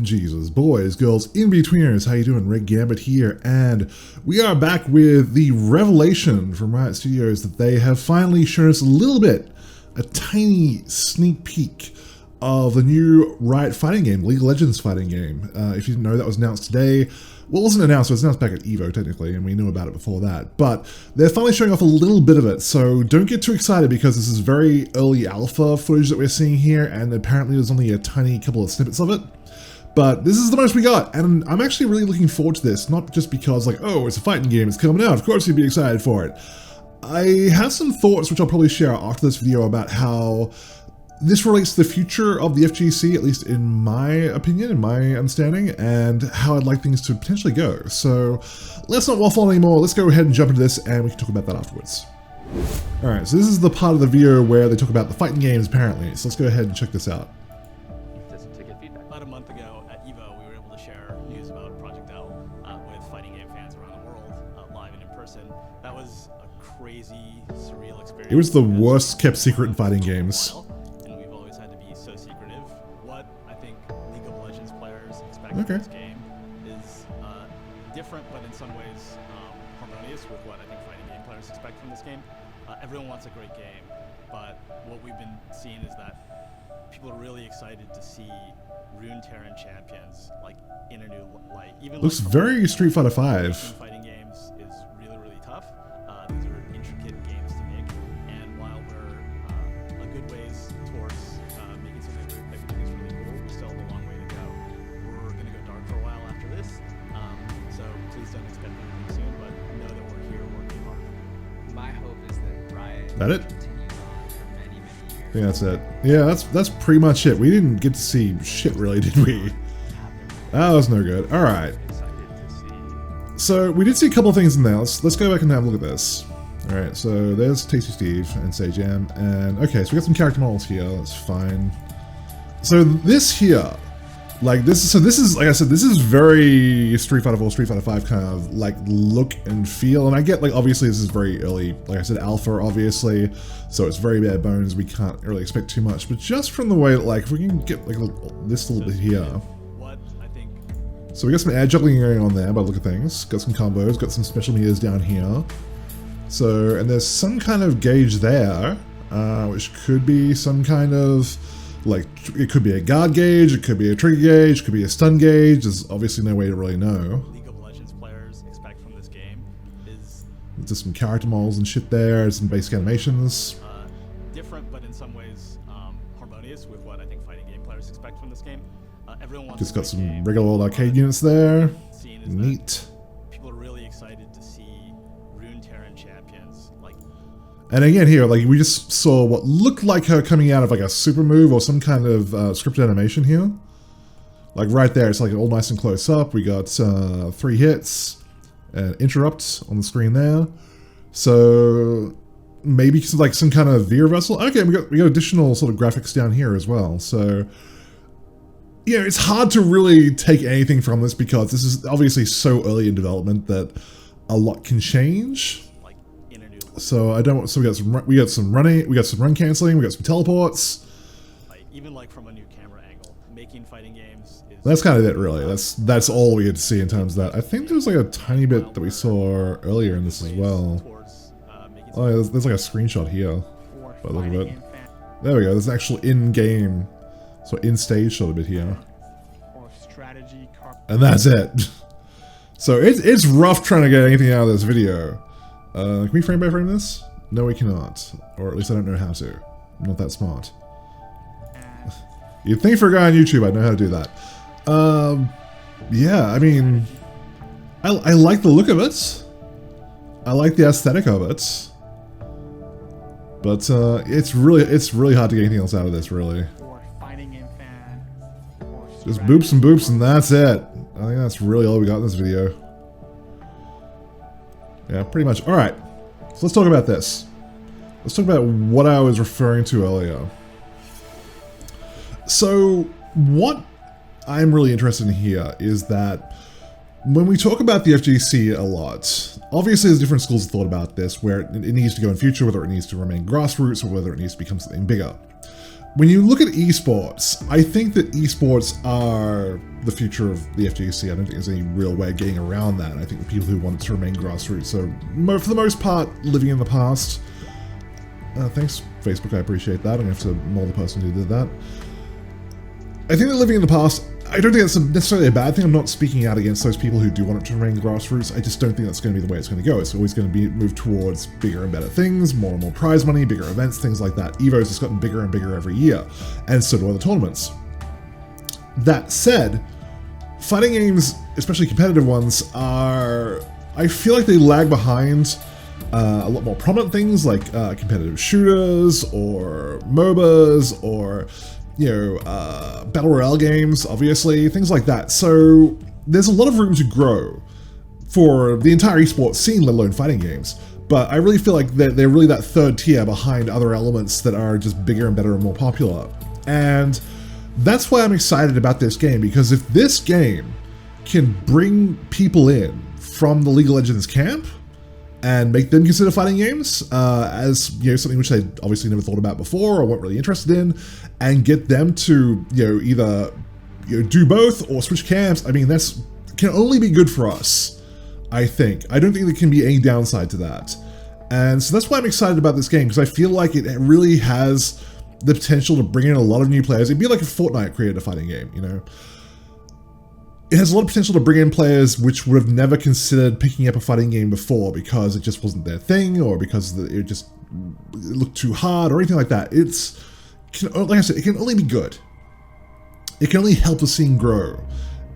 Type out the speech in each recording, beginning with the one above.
Jesus, boys, girls, in-betweeners, how you doing? Red Gambit here, and we are back with the revelation from Riot Studios that they have finally shown us a little bit, a tiny sneak peek of the new Riot fighting game, League of Legends fighting game. If you didn't know, that was announced today. Well, it wasn't announced, it was announced back at EVO, technically, and we knew about it before that. But they're finally showing off a little bit of it, so don't get too excited because this is very early alpha footage that we're seeing here, and apparently there's only a tiny couple of snippets of it. But this is the most we got, and I'm actually really looking forward to this, not just because, like, oh, it's a fighting game, it's coming out, of course you'd be excited for it. I have some thoughts, which I'll probably share after this video, about how this relates to the future of the FGC, at least in my opinion, in my understanding, and how I'd like things to potentially go. So let's not waffle on anymore, let's go ahead and jump into this and we can talk about that afterwards. Alright, so this is the part of the video where they talk about the fighting games apparently, so let's go ahead and check this out. About a month ago at EVO, we were able to share news about Project L with fighting game fans around the world, live and in person. That was a crazy, surreal experience. It was the worst kept secret in fighting games. So secretive. What I think League of Legends players expect from this game is different, but in some ways harmonious with what I think fighting game players expect from this game. Everyone wants a great game, but what we've been seeing is that people are really excited to see Runeterran champions like in a new light. Even looks very Street Fighter V. Fighting games is really, really tough. These are intricate games to make, and while we're a good ways towards making something that we think is really cool, we still have a long way to go. We're going to go dark for a while after this, so please don't expect anything soon, but know that we're here working hard. My hope is that Riot that it? continues on for many, many years. I think that's it. Yeah, that's pretty much it. We didn't get to see shit really, did we? That was no good. Alright. So we did see a couple of things in there. Let's go back and have a look at this. Alright, so there's Tasty Steve and Sajam, and okay, so we got some character models here, that's fine. So this here, like this is, like I said, this is very Street Fighter 4, Street Fighter 5 kind of like look and feel, and I get, like, obviously this is very early, like I said, alpha obviously, so it's very bare bones, we can't really expect too much, but just from the way that, like, if we can get like this little bit here. So we got some air juggling going on there by the look of things, got some combos, got some special meters down here. So, and there's some kind of gauge there, which could be some kind of, like, it could be a guard gauge, it could be a trigger gauge, it could be a stun gauge, there's obviously no way to really know. League of Legends players expect from this game is just some character models and shit there, some basic animations. Different, but in some ways harmonious with what I think fighting game players expect from this game. Everyone wants just got some regular old arcade units there. Neat. People are really excited to see Runeterran champions. And again here, like, we just saw what looked like her coming out of like a super move or some kind of scripted animation here. Like right there, it's like all nice and close up. We got 3 hits and interrupt on the screen there. So maybe like some kind of V reversal. Okay, we got additional sort of graphics down here as well. So yeah, it's hard to really take anything from this because this is obviously so early in development that a lot can change. So I don't. So we got some running, we got some run canceling, we got some teleports. Even like from a new camera angle, making fighting games is. That's kind of it, really. That's all we get to see in terms of that. I think there was like a tiny bit that we saw earlier in this as well. Oh, yeah, there's like a screenshot here. By the look of it. There we go. There's an actual in-game. So in-stage shot a bit here. And that's it. So it's rough trying to get anything out of this video. Can we frame by frame this? No, we cannot. Or at least I don't know how to. I'm not that smart. You'd think for a guy on YouTube I'd know how to do that. Yeah, I mean, I like the look of it. I like the aesthetic of it. But it's really hard to get anything else out of this, really. Just boops and boops and that's it. I think that's really all we got in this video. Yeah, pretty much. Alright, so let's talk about this. Let's talk about what I was referring to earlier. So, what I'm really interested in here is that when we talk about the FGC a lot, obviously there's different schools of thought about this, where it needs to go in future, whether it needs to remain grassroots or whether it needs to become something bigger. when you look at esports, I think that esports are the future of the FGC. I don't think there's any real way of getting around that. I think the people who want it to remain grassroots are, for the most part, living in the past. Thanks, Facebook, I appreciate that. I'm going to have to maul the person who did that. I think they're living in the past. I don't think that's necessarily a bad thing. I'm not speaking out against those people who do want it to remain grassroots. I just don't think that's going to be the way it's going to go. It's always going to be moved towards bigger and better things, more and more prize money, bigger events, things like that. EVO's has gotten bigger and bigger every year, and so do other tournaments. That said, fighting games, especially competitive ones, I feel like they lag behind a lot more prominent things like competitive shooters or MOBAs or battle royale games, obviously, things like that. So there's a lot of room to grow for the entire esports scene, let alone fighting games. But I really feel like they're really that third tier behind other elements that are just bigger and better and more popular. And that's why I'm excited about this game, because if this game can bring people in from the League of Legends camp and make them consider fighting games as something which they obviously never thought about before or weren't really interested in, and get them to either do both or switch camps, I mean, that's can only be good for us, I think. I don't think there can be any downside to that. And so that's why I'm excited about this game, because I feel like it really has the potential to bring in a lot of new players. It'd be like if Fortnite created a fighting game, It has a lot of potential to bring in players which would have never considered picking up a fighting game before because it just wasn't their thing, or because it looked too hard or anything like that. Like I said, it can only be good. It can only help the scene grow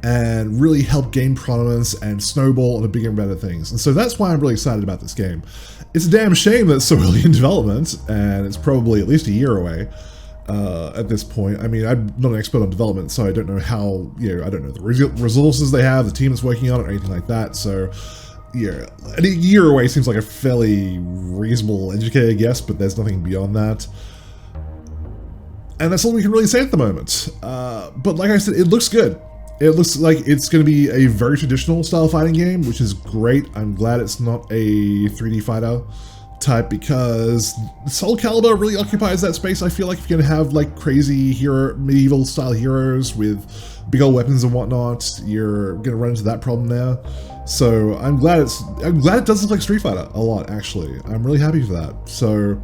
and really help gain prominence and snowball into bigger and better things. And so that's why I'm really excited about this game. It's a damn shame that it's so early in development, and it's probably at least a year away. At this point. I mean, I'm not an expert on development, so I don't know how, I don't know the resources they have, the team that's working on it, or anything like that. So, a year away seems like a fairly reasonable, educated guess, but there's nothing beyond that. And that's all we can really say at the moment. But like I said, it looks good. It looks like it's going to be a very traditional style fighting game, which is great. I'm glad it's not a 3D fighter type, because Soul Calibur really occupies that space. I feel like if you're gonna have like crazy medieval style heroes with big old weapons and whatnot, you're gonna run into that problem there. So I'm glad it does look like Street Fighter a lot, actually. I'm really happy for that. So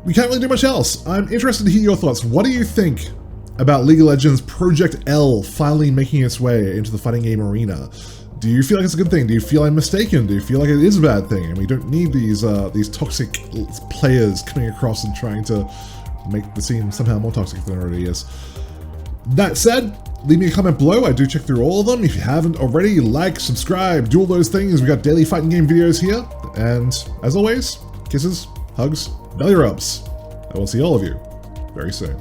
we can't really do much else. I'm interested to hear your thoughts. What do you think about League of Legends Project L finally making its way into the fighting game arena? Do you feel like it's a good thing? Do you feel I'm mistaken? Do you feel like it is a bad thing and we don't need these toxic players coming across and trying to make the scene somehow more toxic than it already is? That said, leave me a comment below. I do check through all of them. If you haven't already, like, subscribe, do all those things. We got daily fighting game videos here. And as always, kisses, hugs, belly rubs. I will see all of you very soon.